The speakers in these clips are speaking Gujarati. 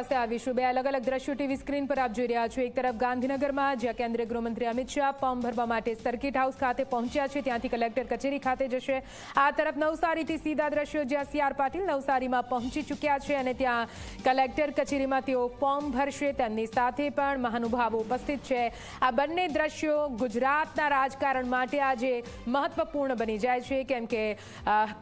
પાસે આવીશું। બે અલગ અલગ દ્રશ્યો ટીવી સ્ક્રીન પર આપ જોઈ રહ્યા છો। એક તરફ ગાંધીનગરમાં જ્યાં કેન્દ્રીય ગૃહમંત્રી અમિત શાહ ફોર્મ ભરવા માટે સર્કિટ હાઉસ ખાતે પહોંચ્યા છે, ત્યાંથી કલેક્ટર કચેરી ખાતે જશે। આ તરફ નવસારીથી સીધા દ્રશ્યો જ્યાં સી.આર. પાટીલ નવસારીમાં પહોંચી ચૂક્યા છે અને ત્યાં કલેક્ટર કચેરીમાં તેઓ ફોર્મ ભરશે। તેમની સાથે પણ મહાનુભાવો ઉપસ્થિત છે। આ બંને દ્રશ્યો ગુજરાતના રાજકારણ માટે આજે મહત્વપૂર્ણ બની જાય છે, કેમ કે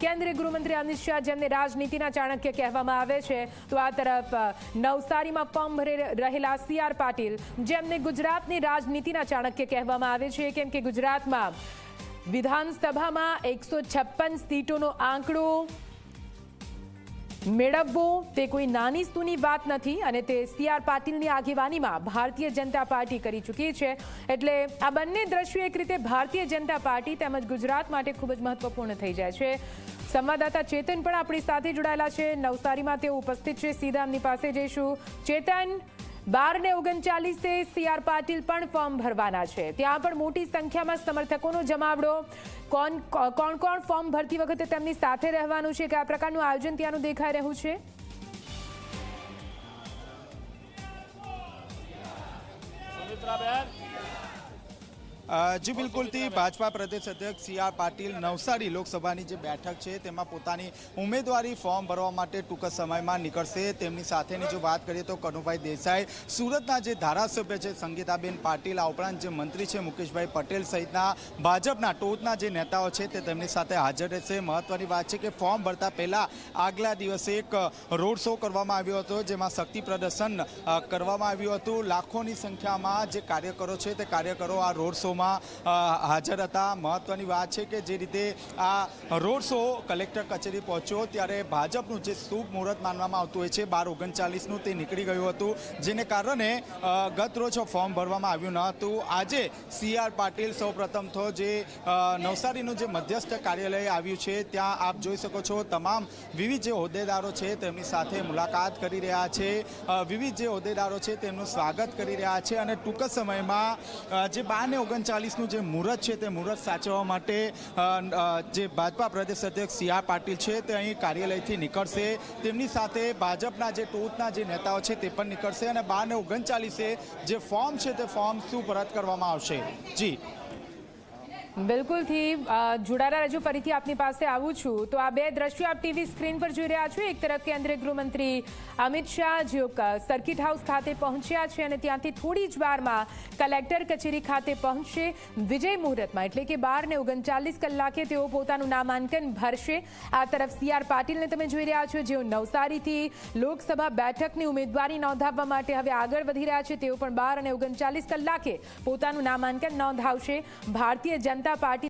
કેન્દ્રીય ગૃહમંત્રી અમિત શાહ જેમને રાજનીતિના ચાણક્ય કહેવામાં આવે છે, તો આ તરફ નવસારીમાં ફોર્મ ભરી રહેલા સી.આર. પાટીલ જેમને ગુજરાતની રાજનીતિના ચાણક્ય કહેવામાં આવે છે, કેમ કે ગુજરાતમાં વિધાનસભામાં 156 સીટોનો આંકડો મેળવવો તે કોઈ નાની સૂની વાત નથી અને તે સી.આર. પાટીલની આગેવાનીમાં ભારતીય જનતા પાર્ટી કરી ચૂકી છે। એટલે આ બંને દ્રશ્યો એક રીતે ભારતીય જનતા પાર્ટી તેમજ ગુજરાત માટે ખૂબ જ મહત્વપૂર્ણ થઈ જાય છે। સંવાદદાતા ચેતન પણ આપણી સાથે જોડાયેલા છે, નવસારીમાં તેઓ ઉપસ્થિત છે, સીધા એમની પાસે જઈશું। ચેતન, 12:39 સી.આર. પાટીલ પણ ફોર્મ ભરવાના છે, ત્યાં પણ મોટી સંખ્યામાં સમર્થકોનો જમાવડો। કોણ ફોર્મ ભરતી વખતે તેમની સાથે રહેવાનું છે, કયા પ્રકારનું આયોજન ત્યાંનું દેખાઈ રહ્યું છે? જી બિલકુલથી ભાજપા પ્રદેશ અધ્યક્ષ સી.આર. પાટીલ નવસારી લોકસભાની જે બેઠક છે તેમાં પોતાની ઉમેદવારી ફોર્મ ભરવા માટે ટૂંક સમયમાં નીકળશે। તેમની સાથેની જો વાત કરીએ તો કનુભાઈ દેસાઈ, સુરતના જે ધારાસભ્ય છે સંગીતાબેન પાટીલ, આ ઉપરાંત જે મંત્રી છે મુકેશભાઈ પટેલ સહિતના ભાજપના ટોચના જે નેતાઓ છે તે તેમની સાથે હાજર રહેશે। મહત્વની વાત છે કે ફોર્મ ભરતા પહેલા આગલા દિવસે એક રોડ શો કરવામાં આવ્યો હતો, જેમાં શક્તિ પ્રદર્શન કરવામાં આવ્યું હતું। લાખોની સંખ્યામાં જે કાર્યકરો છે તે કાર્યકરો આ રોડ શો હાજર હતા। મહત્વની વાત છે કે જે રીતે આ રોડ શો કલેક્ટર કચેરી પહોંચ્યો ત્યારે ભાજપનું જે શુભ મુહૂર્ત માનવામાં આવતું હોય છે 12:39 તે નીકળી ગયું હતું, જેને કારણે ગત રોજ ફોર્મ ભરવામાં આવ્યું ન હતું। આજે સી.આર. પાટીલ સૌપ્રથમ તો જે નવસારીનું જે મધ્યસ્થ કાર્યાલય આવ્યું છે ત્યાં આપ જોઈ શકો છો તમામ વિવિધ જે હોદ્દેદારો છે તેમની સાથે મુલાકાત કરી રહ્યા છે, વિવિધ જે હોદ્દેદારો છે તેમનું સ્વાગત કરી રહ્યા છે અને ટૂંક સમયમાં જે 12:39 જે મુહૂર્ત છે તે મુહૂર્ત સાચવવા માટે જે ભાજપા પ્રદેશ અધ્યક્ષ સી.આર. પાટીલ છે તે અહીં કાર્યાલયથી નીકળશે। તેમની સાથે ભાજપના જે ટોચના જે નેતાઓ છે તે પણ નીકળશે અને 12:39 જે ફોર્મ છે તે ફોર્મ સુપરત કરવામાં આવશે। જી બિલકુલથી જોડાયેલા રજૂ ફરીથી આપની પાસે આવું છું। તો આ બે દ્રશ્યો આપ ટીવી સ્ક્રીન પર જોઈ રહ્યા છો। એક તરફ કેન્દ્રીય ગૃહમંત્રી અમિત શાહ જેઓ સર્કિટ હાઉસ ખાતે પહોંચ્યા છે અને ત્યાંથી થોડી જ વારમાં કલેક્ટર કચેરી ખાતે પહોંચશે વિજય મુહૂર્તમાં, એટલે કે 12:39 કલાકે તેઓ પોતાનું નામાંકન ભરશે। આ તરફ સી.આર. પાટીલને તમે જોઈ રહ્યા છો, જેઓ નવસારીથી લોકસભા બેઠકની ઉમેદવારી નોંધાવવા માટે હવે આગળ વધી રહ્યા છે। તેઓ પણ 12:39 કલાકે પોતાનું નામાંકન નોંધાવશે। ભારતીય જનતા પાર્ટી